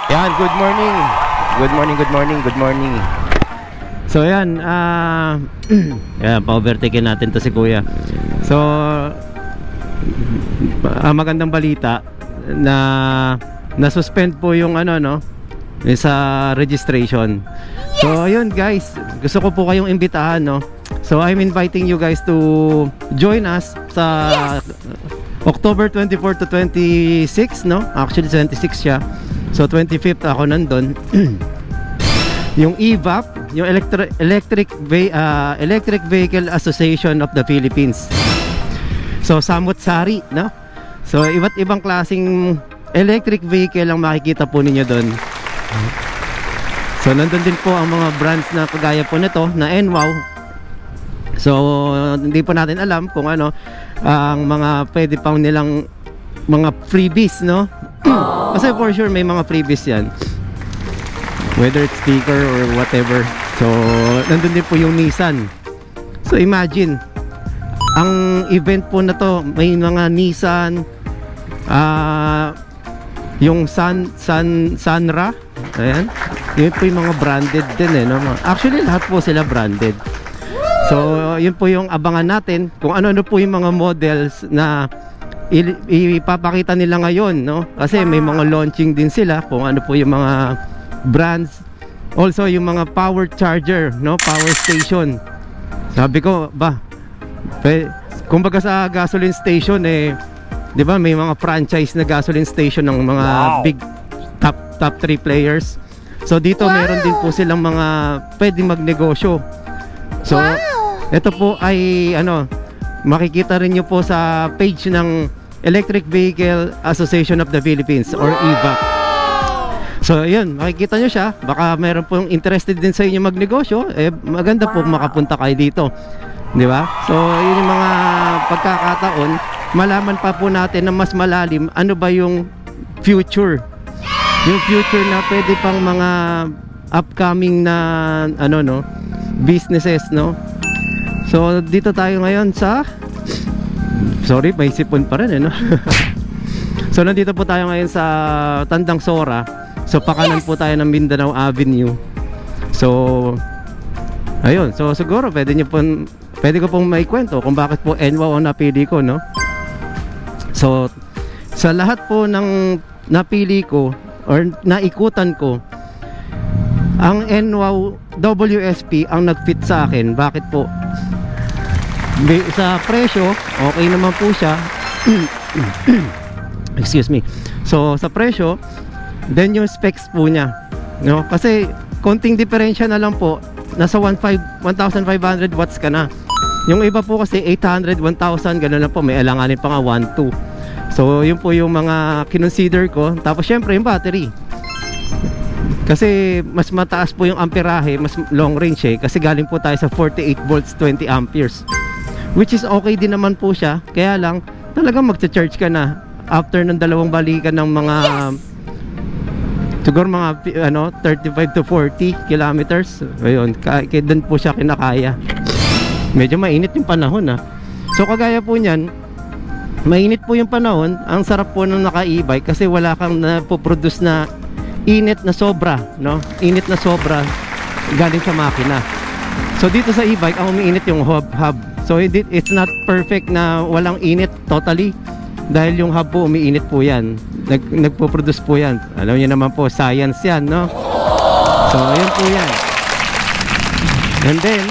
Yan, good morning. Good morning, good morning, good morning. So yan, yan, pa-overtakein natin to si Kuya. So, magandang balita na na-suspend po yung ano, no, sa registration. So ayun guys, gusto ko po kayong imbitahan, no. So I'm inviting you guys to join us sa October 24 to 26, no? Actually 26 siya. So 25th ako nandun. Yung EVAP, yung Electric Vehicle Association of the Philippines. So samut-sari, no? So iba't ibang klaseng electric vehicle ang makikita po ninyo doon. So nandun din po ang mga brands na kagaya po nito na NWOW. So hindi po natin alam kung ano ang mga pwede pang nilang mga freebies, no? Kasi for sure may mga freebies yan, whether it's sticker or whatever. So nandun din po yung Nissan. So imagine, ang event po na to, may mga Nissan, yung Sunra, ayan, yun po yung mga branded din, no? Actually lahat po sila branded. So yun po yung abangan natin kung ano-ano po yung mga models na ipapakita nila ngayon, no? Kasi may mga launching din sila kung ano po yung mga brands. Also yung mga power charger, no? Power station. Sabi ko, kumbaga sa gasoline station, eh, di ba may mga franchise na gasoline station ng mga big top 3 players. So dito meron din po silang mga pwedeng magnegosyo. So ito po ay ano, makikita rin nyo po sa page ng Electric Vehicle Association of the Philippines or EVAP. So yun, makikita nyo siya. Baka meron pong interested din sa inyo magnegosyo, eh maganda po makapunta kayo dito, di ba? So yun yung mga pagkakataon, malaman pa po natin na mas malalim ano ba yung future. Yung future na pwede pang mga upcoming na ano, no, businesses, no. So dito tayo ngayon sa, sorry, may sipon pa rin, eh, no? So nandito po tayo ngayon sa Tandang Sora. So pakanan po tayo ng Mindanao Avenue. So ayun, so siguro pwede ko pong maikwento kung bakit po NWOW ang napili ko, no? So sa lahat po ng napili ko or naikutan ko, ang NWOW WSP ang nagfit sa akin. Bakit po? Sa presyo, okay naman po siya. Excuse me. So sa presyo, then yung specs po niya, no? Kasi konting diferensya na lang po, nasa 1,500 watts ka na. Yung iba po kasi 800, 1,000, gano'n na po, may alanganin pa nga 1,2. So yun po yung mga kinonsider ko. Tapos syempre yung battery, kasi mas mataas po yung amperahe, mas long range, eh, kasi galing po tayo sa 48 volts 20 amperes, which is okay din naman po siya. Kaya lang talagang magcha-charge ka na after ng dalawang balikan ng mga siguro mga ano 35 to 40 kilometers. Ayun, kaya doon po siya kinakaya. Medyo mainit yung panahon, so kagaya po niyan, mainit po yung panahon. Ang sarap po ng naka-e-bike kasi wala kang napoproduce na init na sobra, no? Init na sobra galing sa makina. So dito sa e-bike, ang umiinit yung hub. So it's not perfect na walang init totally, dahil yung hub po umiinit po yan. Nagpo-produce po yan. Alam niyo naman po, science yan, no? So ayun po yan. And then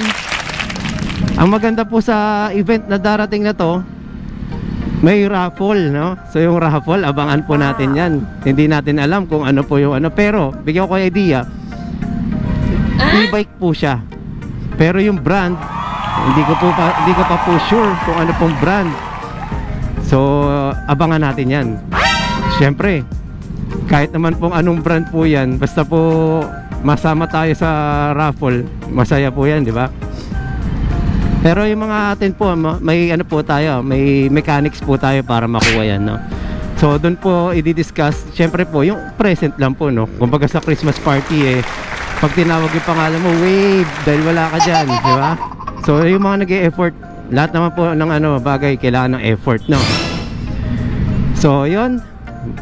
ang maganda po sa event na darating na to, may raffle, no? So yung raffle, abangan po natin yan. Hindi natin alam kung ano po yung ano, pero bigyan ko idea, e-bike po siya. Pero yung brand, hindi ko pa po sure kung ano pong brand. So abangan natin yan. Siyempre, kahit naman pong anong brand po yan, basta po masama tayo sa raffle, masaya po yan, di ba? Pero yung mga atin po, may ano po tayo, may mechanics po tayo para makuha yan, no? So doon po i-discuss, syempre po yung present lang po, no? Kumbaga sa Christmas party, eh, pag tinawag yung pangalan mo, wave, dahil wala ka dyan, di ba? So yung mga nag-e-effort, lahat naman po ng ano bagay kailangan ng effort, no? So yun,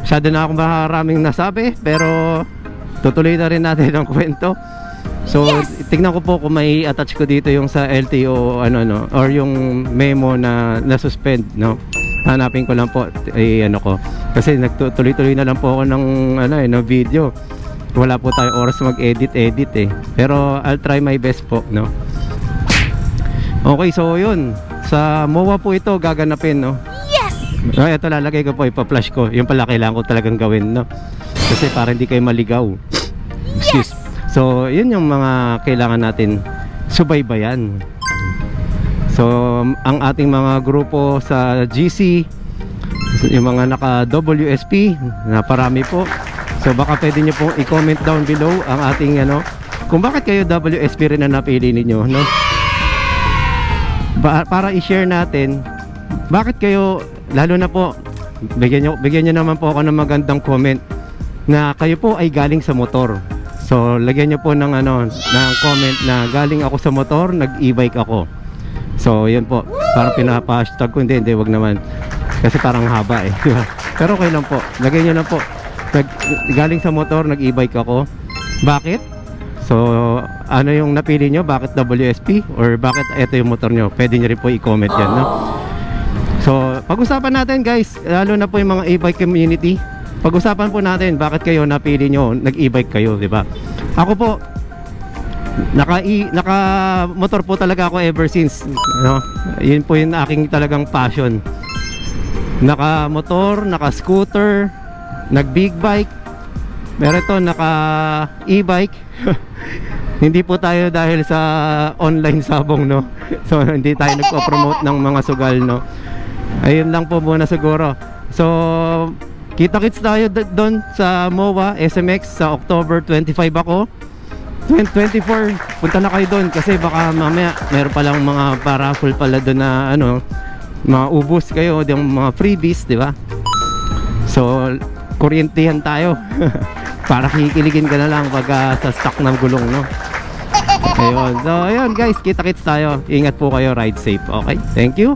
masyado na ako maraming nasabi, pero tutuloy na rin natin ang kwento. So, tignan ko po kung may attach ko dito yung sa LTO or yung memo na na-suspend, no? Hanapin ko lang po ko. Kasi nagtuloy-tuloy na lang po ako ng video. Wala po tayong oras mag-edit Pero I'll try my best po, no? Okay, so yun. Sa MOA po ito gaganapin, no? Yes! Ito lalagay ko po, ipa-flash ko. Yung pala kailangan ko talagang gawin, no? Kasi para hindi kayo maligaw. Excuse. So, yun yung mga kailangan natin subaybayan. So, ang ating mga grupo sa GC, yung mga naka-WSP, na parami po. So, baka pwede nyo pong i-comment down below ang ating, kung bakit kayo WSP rin na napili ninyo, no? Para i-share natin, bakit kayo, lalo na po, bigyan nyo naman po ako ng magandang comment, na kayo po ay galing sa motor. So, lagyan nyo po ng comment na galing ako sa motor, nag-e-bike ako. So, yun po. Parang pinapa-hashtag ko. Hindi, wag naman. Kasi parang haba Pero okay lang po. Lagyan nyo lang po. Galing sa motor, nag-e-bike ako. Bakit? So, ano yung napili nyo? Bakit WSP? Or bakit ito yung motor nyo? Pwede nyo rin po i-comment yan, no? So, pag-usapan natin guys, lalo na po yung mga e-bike community. Pag-usapan po natin bakit kayo napili nyo, nag-e-bike kayo, di ba? Ako po, naka motor po talaga ako ever since, no? Yun po yung aking talagang passion. Naka motor, naka scooter, nag big bike. Pero ito naka e-bike. Hindi po tayo dahil sa online sabong, no? So hindi tayo nagpo-promote ng mga sugal, no? Ayun lang po muna siguro. So kita-kits tayo doon sa MOA SMX sa October 25 ako. 2024, punta na kayo doon kasi baka mamaya meron palang mga paraffle pala doon na maubos kayo, yung mga freebies, di ba? So, kuryentihan tayo. Para kikiligin ka na lang pag sa stock ng gulong, no? Ayun. So, ayun guys, kita-kits tayo. Ingat po kayo, ride safe. Okay? Thank you.